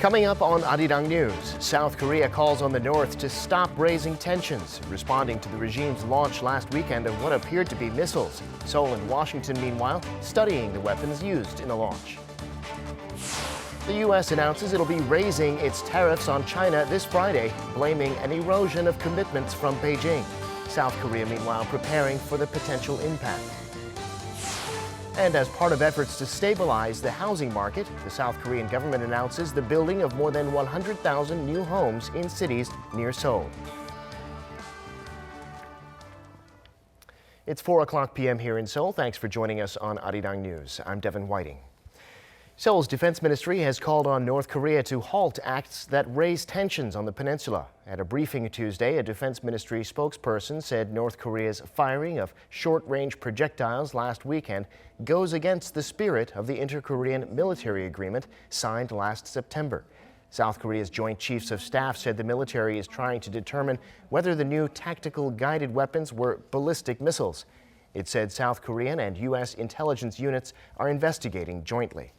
Coming up on Arirang News, South Korea calls on the North to stop raising tensions, responding to the regime's launch last weekend of what appeared to be missiles. Seoul and Washington, meanwhile, studying the weapons used in the launch. The U.S. announces it'll be raising its tariffs on China this Friday, blaming an erosion of commitments from Beijing. South Korea, meanwhile, preparing for the potential impact. And as part of efforts to stabilize the housing market, the South Korean government announces the building of more than 100,000 new homes in cities near Seoul. It's 4:00 p.m. here in Seoul. Thanks for joining us on Arirang News. I'm Devin Whiting. Seoul's defense ministry has called on North Korea to halt acts that raise tensions on the peninsula. At a briefing Tuesday, a defense ministry spokesperson said North Korea's firing of short-range projectiles last weekend goes against the spirit of the inter-Korean military agreement signed last September. South Korea's Joint Chiefs of Staff said the military is trying to determine whether the new tactical guided weapons were ballistic missiles. It said South Korean and U.S. intelligence units are investigating jointly.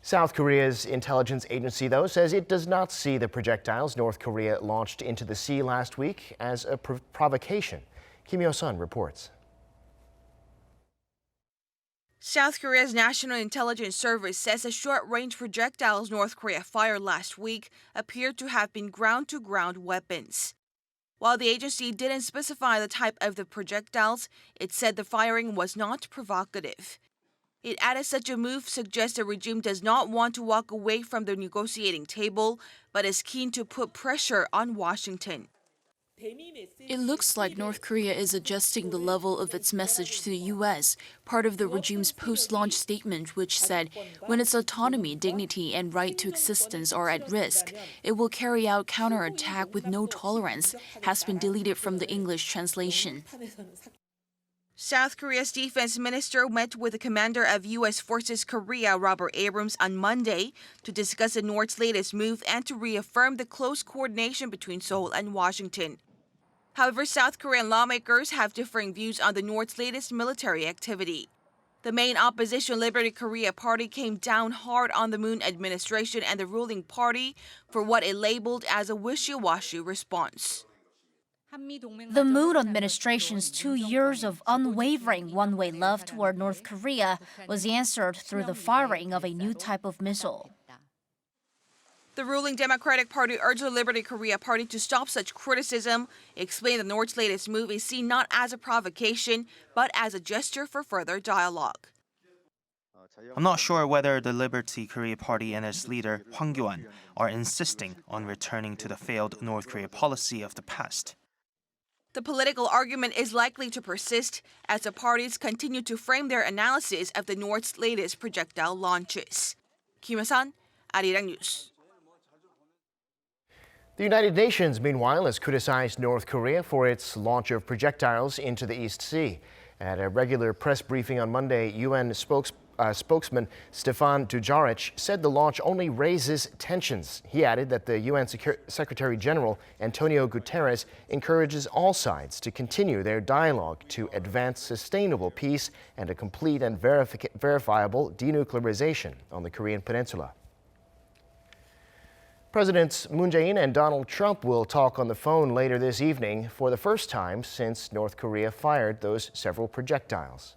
South Korea's intelligence agency, though, says it does not see the projectiles North Korea launched into the sea last week as a provocation. Kim Yo-sun reports. South Korea's National Intelligence Service says the short-range projectiles North Korea fired last week appeared to have been ground-to-ground weapons. While the agency didn't specify the type of the projectiles, it said the firing was not provocative. It added such a move suggests the regime does not want to walk away from the negotiating table, but is keen to put pressure on Washington. It looks like North Korea is adjusting the level of its message to the U.S., part of the regime's post-launch statement, which said, when its autonomy, dignity, and right to existence are at risk, it will carry out counterattack with no tolerance, has been deleted from the English translation. South Korea's defense minister met with the commander of U.S. Forces Korea, Robert Abrams, on Monday to discuss the North's latest move and to reaffirm the close coordination between Seoul and Washington. However, South Korean lawmakers have differing views on the North's latest military activity. The main opposition Liberty Korea Party came down hard on the Moon administration and the ruling party for what it labeled as a wishy-washy response. The Moon administration's 2 years of unwavering one-way love toward North Korea was answered through the firing of a new type of missile. The ruling Democratic Party urged the Liberty Korea Party to stop such criticism, explained the North's latest move is seen not as a provocation, but as a gesture for further dialogue. I'm not sure whether the Liberty Korea Party and its leader, Hwang Kyo-an, are insisting on returning to the failed North Korea policy of the past. The political argument is likely to persist as the parties continue to frame their analysis of the North's latest projectile launches. Kim Yo-sun, Arirang News. The United Nations, meanwhile, has criticized North Korea for its launch of projectiles into the East Sea. At a regular press briefing on Monday, UN spokesman Stefan Dujarric said the launch only raises tensions. He added that the UN Secretary General Antonio Guterres encourages all sides to continue their dialogue to advance sustainable peace and a complete and verifiable denuclearization on the Korean Peninsula. Presidents Moon Jae-in and Donald Trump will talk on the phone later this evening for the first time since North Korea fired those several projectiles.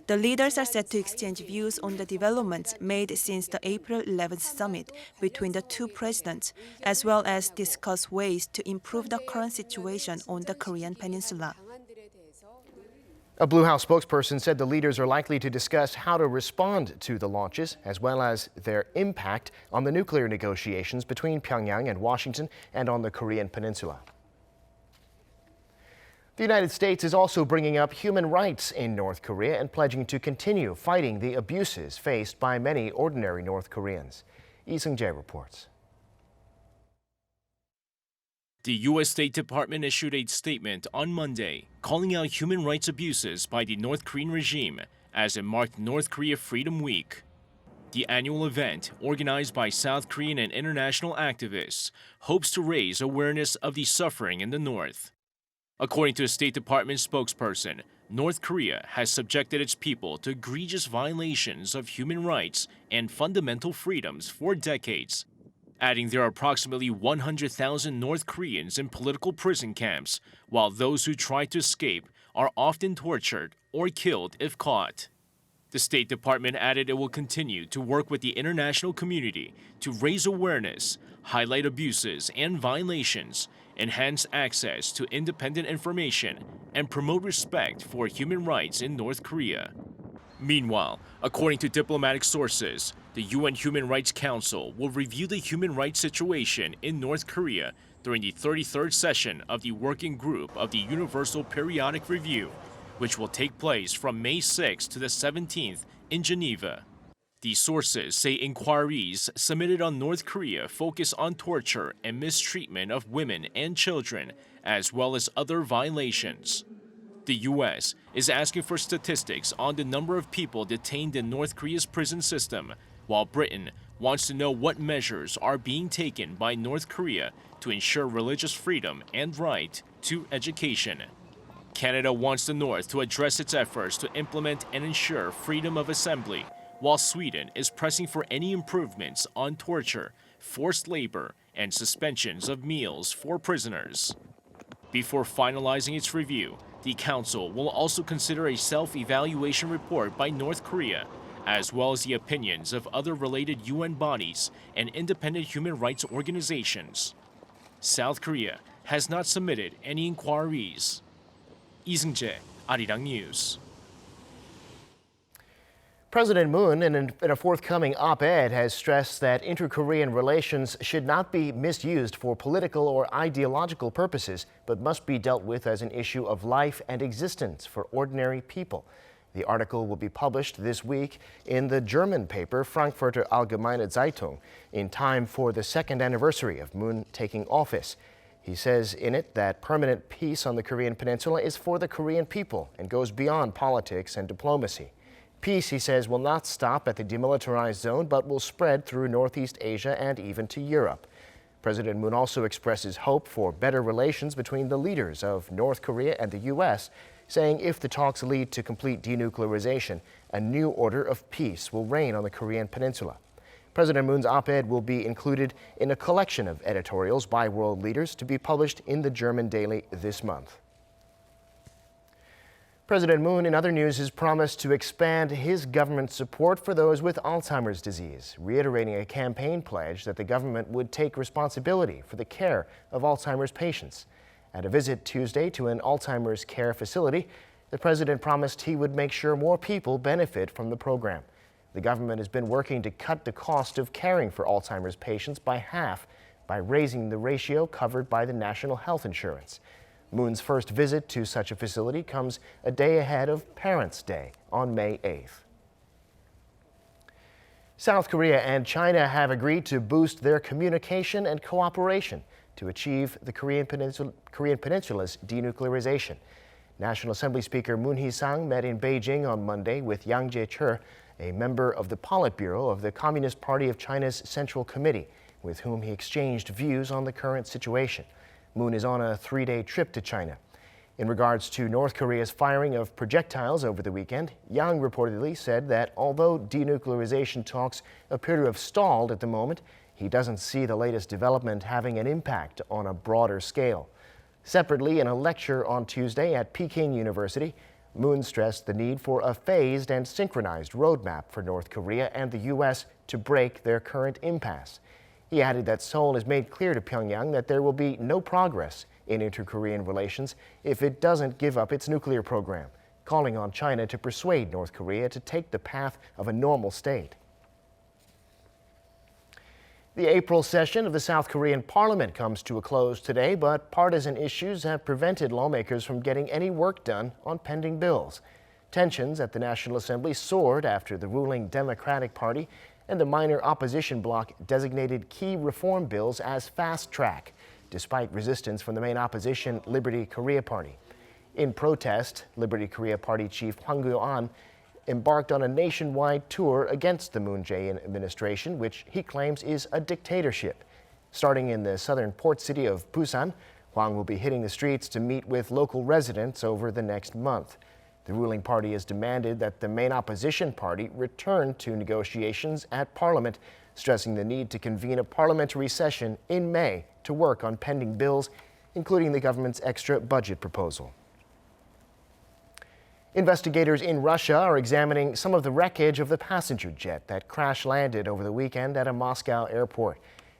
The leaders are set to exchange views on the developments made since the April 11th summit between the two presidents, as well as discuss ways to improve the current situation on the Korean Peninsula. A Blue House spokesperson said the leaders are likely to discuss how to respond to the launches, as well as their impact on the nuclear negotiations between Pyongyang and Washington and on the Korean Peninsula. The United States is also bringing up human rights in North Korea and pledging to continue fighting the abuses faced by many ordinary North Koreans. Lee Seung-jae reports. The U.S. State Department issued a statement on Monday calling out human rights abuses by the North Korean regime as it marked North Korea Freedom Week. The annual event, organized by South Korean and international activists, hopes to raise awareness of the suffering in the North. According to a State Department spokesperson, North Korea has subjected its people to egregious violations of human rights and fundamental freedoms for decades, adding there are approximately 100,000 North Koreans in political prison camps, while those who try to escape are often tortured or killed if caught. The State Department added it will continue to work with the international community to raise awareness, highlight abuses and violations, enhance access to independent information, and promote respect for human rights in North Korea. Meanwhile, according to diplomatic sources, the UN Human Rights Council will review the human rights situation in North Korea during the 33rd session of the Working Group of the Universal Periodic Review, which will take place from May 6th to the 17th in Geneva. The sources say inquiries submitted on North Korea focus on torture and mistreatment of women and children, as well as other violations. The U.S. is asking for statistics on the number of people detained in North Korea's prison system, while Britain wants to know what measures are being taken by North Korea to ensure religious freedom and right to education. Canada wants the North to address its efforts to implement and ensure freedom of assembly, while Sweden is pressing for any improvements on torture, forced labor, and suspensions of meals for prisoners. Before finalizing its review, the Council will also consider a self-evaluation report by North Korea, as well as the opinions of other related UN bodies and independent human rights organizations. South Korea has not submitted any inquiries. Lee Seung-jae, Arirang News. President Moon, in a forthcoming op-ed, has stressed that inter-Korean relations should not be misused for political or ideological purposes, but must be dealt with as an issue of life and existence for ordinary people. The article will be published this week in the German paper Frankfurter Allgemeine Zeitung in time for the second anniversary of Moon taking office. He says in it that permanent peace on the Korean Peninsula is for the Korean people and goes beyond politics and diplomacy. Peace, he says, will not stop at the demilitarized zone, but will spread through Northeast Asia and even to Europe. President Moon also expresses hope for better relations between the leaders of North Korea and the U.S., saying if the talks lead to complete denuclearization, a new order of peace will reign on the Korean Peninsula. President Moon's op-ed will be included in a collection of editorials by world leaders to be published in the German daily this month. President Moon, in other news, has promised to expand his government support for those with Alzheimer's disease, reiterating a campaign pledge that the government would take responsibility for the care of Alzheimer's patients. At a visit Tuesday to an Alzheimer's care facility, the president promised he would make sure more people benefit from the program. The government has been working to cut the cost of caring for Alzheimer's patients by half by raising the ratio covered by the National Health Insurance. Moon's first visit to such a facility comes a day ahead of Parents' Day on May 8th. South Korea and China have agreed to boost their communication and cooperation to achieve the Korean Peninsula's denuclearization. National Assembly Speaker Moon Hee-sang met in Beijing on Monday with Yang Jae-chul, a member of the Politburo of the Communist Party of China's Central Committee, with whom he exchanged views on the current situation. Moon is on a three-day trip to China. In regards to North Korea's firing of projectiles over the weekend, Yang reportedly said that although denuclearization talks appear to have stalled at the moment, he doesn't see the latest development having an impact on a broader scale. Separately, in a lecture on Tuesday at Peking University, Moon stressed the need for a phased and synchronized roadmap for North Korea and the U.S. to break their current impasse. He added that Seoul has made clear to Pyongyang that there will be no progress in inter-Korean relations if it doesn't give up its nuclear program, calling on China to persuade North Korea to take the path of a normal state. The April session of the South Korean Parliament comes to a close today, but partisan issues have prevented lawmakers from getting any work done on pending bills. Tensions at the National Assembly soared after the ruling Democratic Party and the minor opposition bloc designated key reform bills as fast-track, despite resistance from the main opposition Liberty Korea Party. In protest, Liberty Korea Party chief Hwang Kyo-an embarked on a nationwide tour against the Moon Jae-in administration, which he claims is a dictatorship. Starting in the southern port city of Busan, Huang will be hitting the streets to meet with local residents over the next month. The ruling party has demanded that the main opposition party return to negotiations at Parliament, stressing the need to convene a parliamentary session in May to work on pending bills, including the government's extra budget proposal. Investigators in Russia are examining some of the wreckage of the passenger jet that crash-landed over the weekend at a Moscow airport.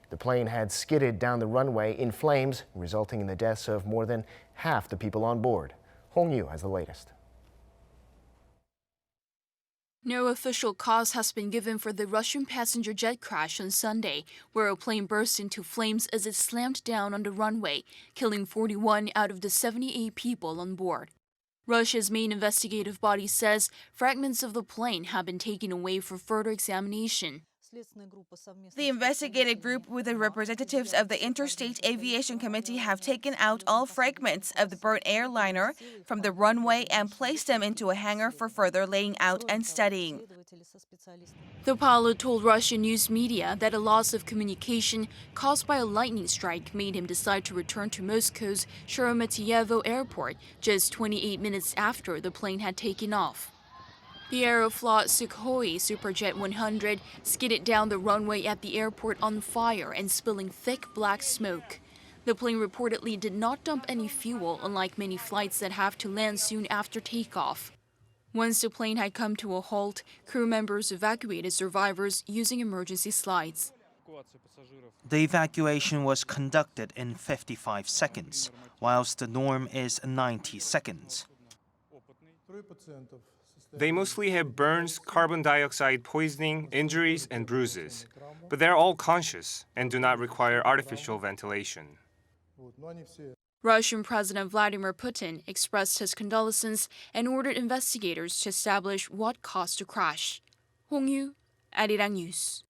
The plane had skidded down the runway in flames, resulting in the deaths of more than half the people on board. Hong Yu has the latest. No official cause has been given for the Russian passenger jet crash on Sunday, where a plane burst into flames as it slammed down on the runway, killing 41 out of the 78 people on board. Russia's main investigative body says fragments of the plane have been taken away for further examination. The investigative group with the representatives of the Interstate Aviation Committee have taken out all fragments of the burnt airliner from the runway and placed them into a hangar for further laying out and studying. The pilot told Russian news media that a loss of communication caused by a lightning strike made him decide to return to Moscow's Sheremetyevo airport just 28 minutes after the plane had taken off. The Aeroflot Sukhoi Superjet 100 skidded down the runway at the airport on fire and spilling thick black smoke. The plane reportedly did not dump any fuel, unlike many flights that have to land soon after takeoff. Once the plane had come to a halt, crew members evacuated survivors using emergency slides. The evacuation was conducted in 55 seconds, whilst the norm is 90 seconds. They mostly have burns, carbon dioxide poisoning, injuries, and bruises. But they're all conscious and do not require artificial ventilation. Russian President Vladimir Putin expressed his condolences and ordered investigators to establish what caused the crash. Hong Yu, Arirang News.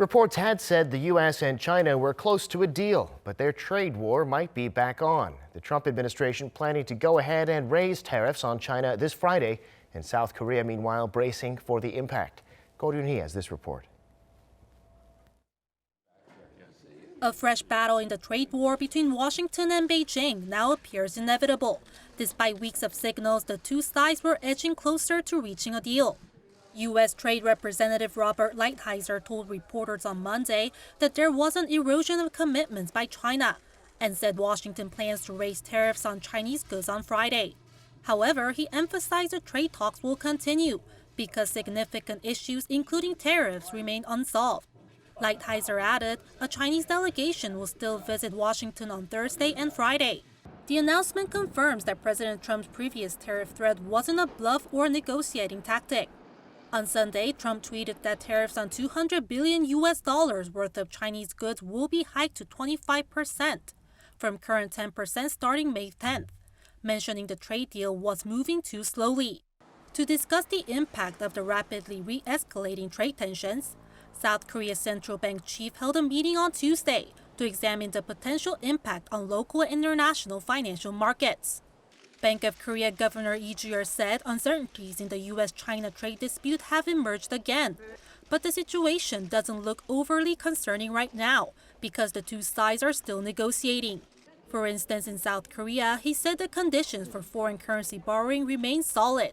Reports had said the U.S. and China were close to a deal, but their trade war might be back on. The Trump administration planning to go ahead and raise tariffs on China this Friday, and South Korea, meanwhile, bracing for the impact. Ko Ryun-hee has this report. A fresh battle in the trade war between Washington and Beijing now appears inevitable, despite weeks of signals the two sides were edging closer to reaching a deal. U.S.Trade Representative Robert Lighthizer told reporters on Monday that there was an erosion of commitments by China and said Washington plans to raise tariffs on Chinese goods on Friday. However, he emphasized the trade talks will continue because significant issues, including tariffs, remain unsolved. Lighthizer added a Chinese delegation will still visit Washington on Thursday and Friday. The announcement confirms that President Trump's previous tariff threat wasn't a bluff or negotiating tactic. On Sunday, Trump tweeted that tariffs on $200 billion worth of Chinese goods will be hiked to 25% from current 10% starting May 10th, mentioning the trade deal was moving too slowly. To discuss the impact of the rapidly re-escalating trade tensions, South Korea's central bank chief held a meeting on Tuesday to examine the potential impact on local and international financial markets. Bank of Korea Governor Lee Ju-yeol said uncertainties in the U.S.-China trade dispute have emerged again. But the situation doesn't look overly concerning right now because the two sides are still negotiating. For instance, in South Korea, he said the conditions for foreign currency borrowing remain solid.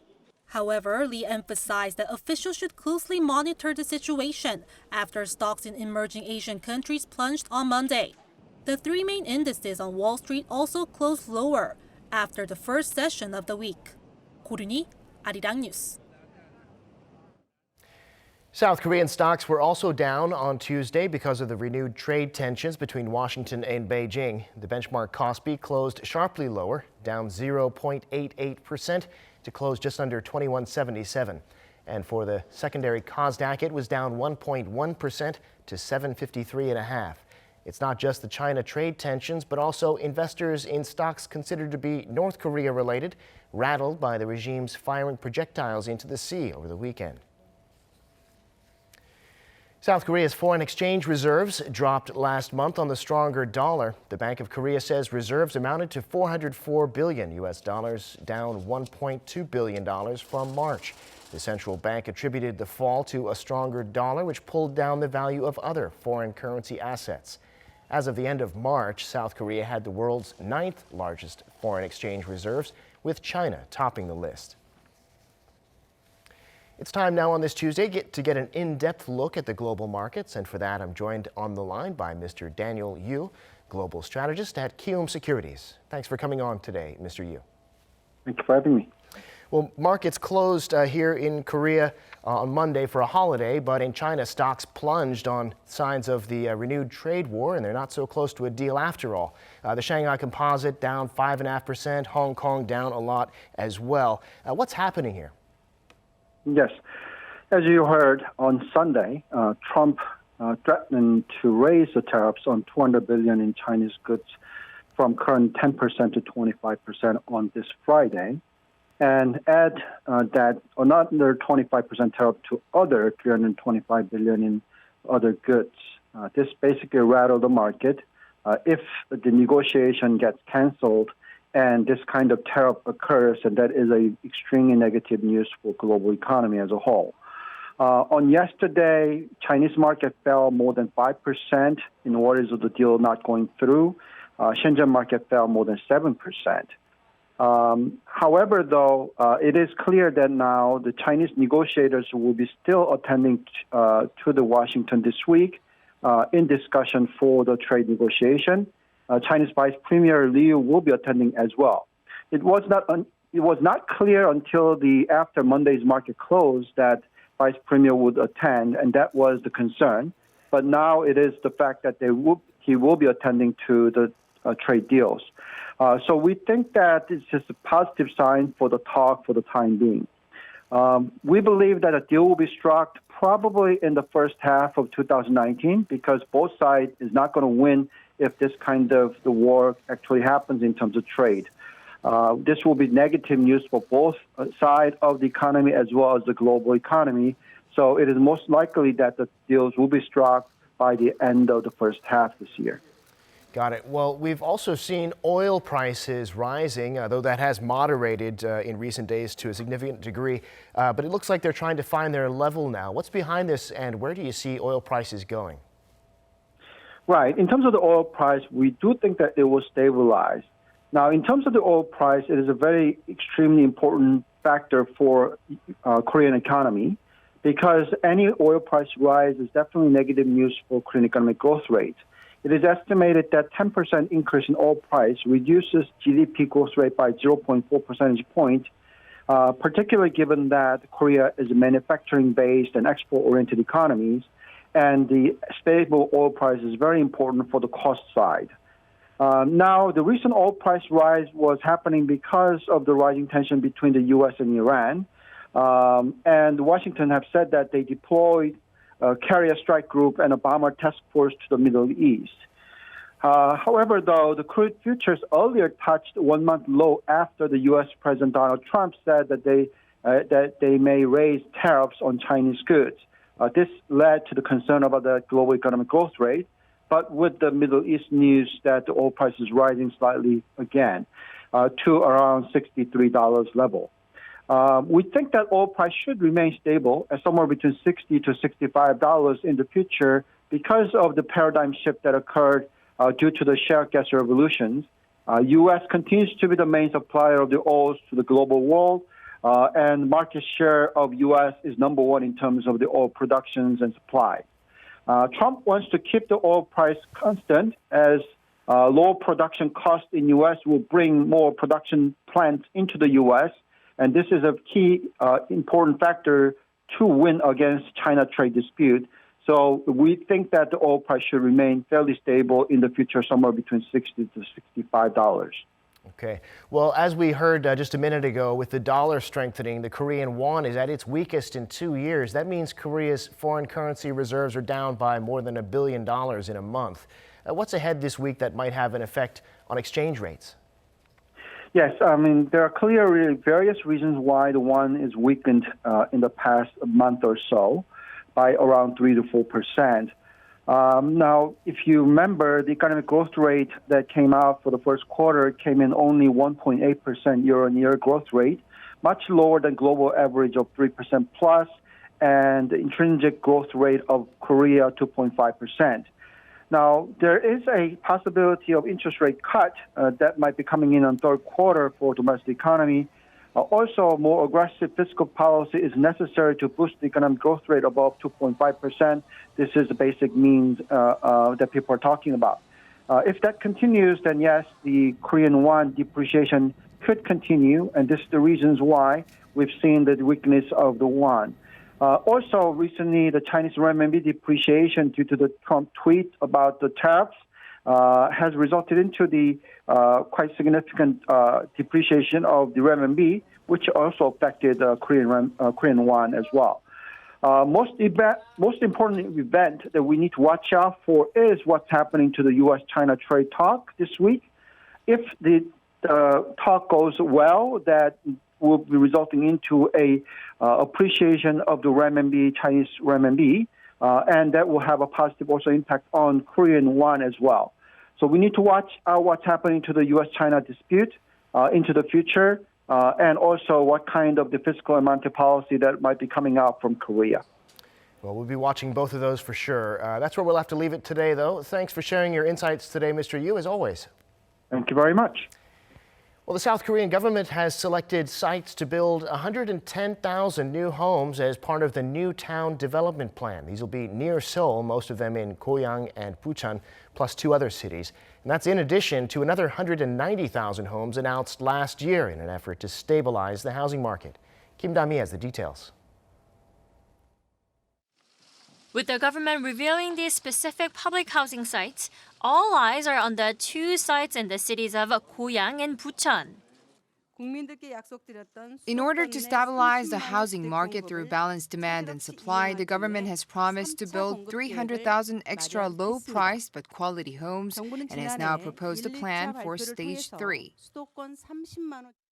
However, Lee emphasized that officials should closely monitor the situation after stocks in emerging Asian countries plunged on Monday. The three main indices on Wall Street also closed lower after the first session of the week. Ko Ryun-hee, Arirang News. South Korean stocks were also down on Tuesday because of the renewed trade tensions between Washington and Beijing. The benchmark KOSPI closed sharply lower, down 0.88% to close just under 2177. And for the secondary KOSDAQ, it was down 1.1% to 753.5. It's not just the China trade tensions, but also investors in stocks considered to be North Korea related, rattled by the regime's firing projectiles into the sea over the weekend. South Korea's foreign exchange reserves dropped last month on the stronger dollar. The Bank of Korea says reserves amounted to $404 billion, down $1.2 billion from March. The central bank attributed the fall to a stronger dollar, which pulled down the value of other foreign currency assets. As of the end of March, South Korea had the world's 9th largest foreign exchange reserves, with China topping the list. It's time now on this Tuesday to get an in-depth look at the global markets, and for that I'm joined on the line by Mr. Daniel Yu, Global Strategist at Kiwoom Securities. Thanks for coming on today, Mr. Yu. Thank you for having me. Well, markets closed here in Korea on Monday for a holiday, but in China, stocks plunged on signs of the renewed trade war, and they're not so close to a deal after all. The Shanghai Composite down 5.5%, Hong Kong down a lot as well. What's happening here? Yes. As you heard on Sunday, Trump threatened to raise the tariffs on $200 billion in Chinese goods from current 10% to 25% on this Friday, and add that another 25% tariff to other $325 billion in other goods. This basically rattled the market. If the negotiation gets canceled, and this kind of tariff occurs, and that is a extremely negative news for global economy as a whole. On yesterday, Chinese market fell more than 5% in worries of the deal not going through. Shenzhen market fell more than 7%. However, though, it is clear that now the Chinese negotiators will be still attending to the Washington this week in discussion for the trade negotiation. Chinese Vice Premier Liu will be attending as well. It was not clear until after Monday's market close that Vice Premier would attend, and that was the concern. But now it is the fact that he will be attending to the trade deals. So we think that it's just a positive sign for the talk for the time being. We believe that a deal will be struck probably in the first half of 2019 because both sides is not going to win if this kind of the war actually happens in terms of trade. This will be negative news for both sides of the economy as well as the global economy. So it is most likely that the deals will be struck by the end of the first half this year. Got it. Well, we've also seen oil prices rising, though that has moderated in recent days to a significant degree. But it looks like they're trying to find their level now. What's behind this, and where do you see oil prices going? Right. In terms of the oil price, we do think that it will stabilize. Now, in terms of the oil price, it is a very extremely important factor for Korean economy because any oil price rise is definitely negative news for Korean economic growth rate. It is estimated that 10% increase in oil price reduces GDP growth rate by 0.4 percentage points, particularly given that Korea is a manufacturing-based and export-oriented economies, and the stable oil price is very important for the cost side. Now, the recent oil price rise was happening because of the rising tension between the U.S. and Iran. And Washington have said that they deployed a carrier strike group and a bomber task force to the Middle East. However, though, the crude futures earlier touched 1 month low after the U.S. President Donald Trump said that they may raise tariffs on Chinese goods. This led to the concern about the global economic growth rate, but with the Middle East news that the oil price is rising slightly again to around $63 level. We think that oil price should remain stable at somewhere between $60 to $65 in the future because of the paradigm shift that occurred due to the shale gas revolutions. U.S. continues to be the main supplier of the oils to the global world, and market share of U.S. is number one in terms of the oil productions and supply. Trump wants to keep the oil price constant as low production costs in U.S. will bring more production plants into the U.S., and this is a key important factor to win against China trade dispute. So we think that the oil price should remain fairly stable in the future, somewhere between $60 to $65. Okay. Well, as we heard just a minute ago, with the dollar strengthening, the Korean won is at its weakest in 2 years. That means Korea's foreign currency reserves are down by more than $1 billion in a month. What's ahead this week that might have an effect on exchange rates? Yes, I mean, there are clearly various reasons why the won is weakened in the past month or so. by around 3 to 4%. Now, if you remember, the economic growth rate that came out for the first quarter came in only 1.8% year-on-year growth rate, much lower than global average of 3% plus, and the intrinsic growth rate of Korea 2.5%. Now, there is a possibility of interest rate cut that might be coming in on third quarter for domestic economy. Also, more aggressive fiscal policy is necessary to boost the economic growth rate above 2.5%. This is the basic means that people are talking about. If that continues, then yes, the Korean won depreciation could continue, and this is the reasons why we've seen the weakness of the won. Also, recently, the Chinese renminbi depreciation due to the Trump tweet about the tariffs has resulted into the quite significant depreciation of the renminbi, which also affected Korean won as well. Most important event that we need to watch out for is what's happening to the U.S.-China trade talk this week. If the talk goes well, that will be resulting into a appreciation of the renminbi, Chinese renminbi, and that will have a positive also impact on Korean won as well. So we need to watch out what's happening to the U.S.-China dispute into the future, and also what kind of the fiscal and monetary policy that might be coming out from Korea. Well, we'll be watching both of those for sure. That's where we'll have to leave it today, though. Thanks for sharing your insights today, Mr. Yu, as always. Thank you very much. Well, the South Korean government has selected sites to build 110,000 new homes as part of the new town development plan. These will be near Seoul, most of them in Goyang and Bucheon, plus 2 other cities. And that's in addition to another 190,000 homes announced last year in an effort to stabilize the housing market. Kim Da-mi has the details. With the government revealing these specific public housing sites, all eyes are on the 2 sites in the cities of Goyang and Bucheon. In order to stabilize the housing market through balanced demand and supply, the government has promised to build 300,000 extra low-priced but quality homes and has now proposed a plan for Stage 3.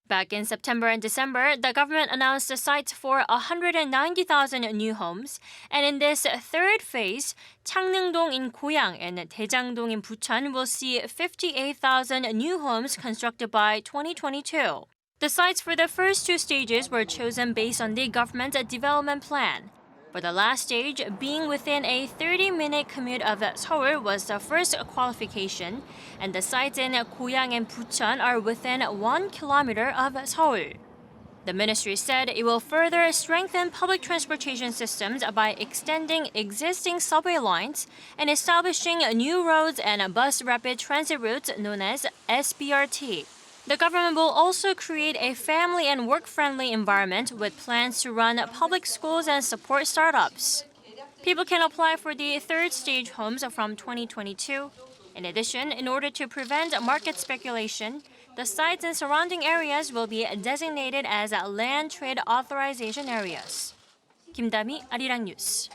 Back in September and December, the government announced the sites for 190,000 new homes. And in this third phase, Changneung-dong in Goyang and Daejang-dong in Bucheon will see 58,000 new homes constructed by 2022. The sites for the first 2 stages were chosen based on the government's development plan. But the last stage, being within a 30-minute commute of Seoul, was the first qualification, and the sites in Goyang and Bucheon are within 1 kilometer of Seoul. The ministry said it will further strengthen public transportation systems by extending existing subway lines and establishing new roads and bus rapid transit routes known as SBRT. The government will also create a family and work-friendly environment with plans to run public schools and support startups. People can apply for the third stage homes from 2022. In addition, in order to prevent market speculation, the sites in surrounding areas will be designated as land trade authorization areas. Kim Da-mi, Arirang News.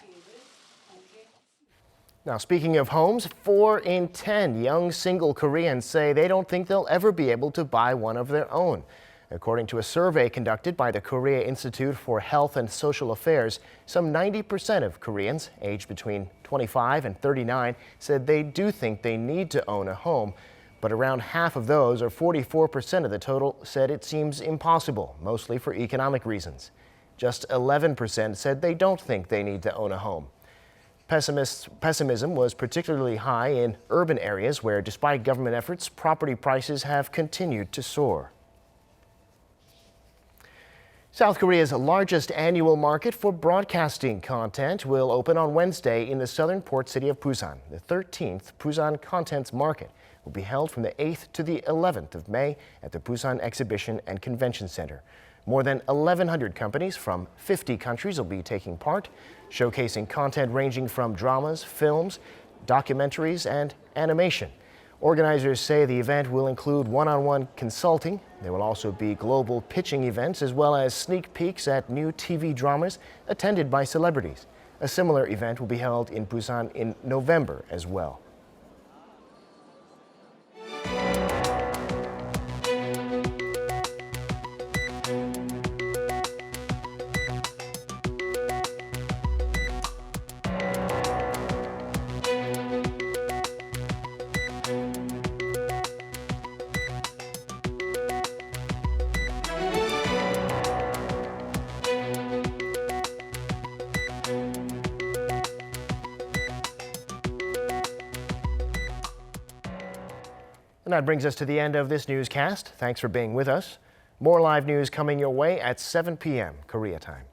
Now, speaking of homes, 4 in 10 young single Koreans say they don't think they'll ever be able to buy one of their own. According to a survey conducted by the Korea Institute for Health and Social Affairs, some 90% of Koreans aged between 25 and 39 said they do think they need to own a home. But around half of those, or 44% of the total, said it seems impossible, mostly for economic reasons. Just 11% said they don't think they need to own a home. Pessimism was particularly high in urban areas where, despite government efforts, property prices have continued to soar. South Korea's largest annual market for broadcasting content will open on Wednesday in the southern port city of Busan. The 13th Busan Contents Market will be held from the 8th to the 11th of May at the Busan Exhibition and Convention Center. More than 1,100 companies from 50 countries will be taking part, showcasing content ranging from dramas, films, documentaries, and animation. Organizers say the event will include one-on-one consulting. There will also be global pitching events as well as sneak peeks at new TV dramas attended by celebrities. A similar event will be held in Busan in November as well. And that brings us to the end of this newscast. Thanks for being with us. More live news coming your way at 7 p.m. Korea time.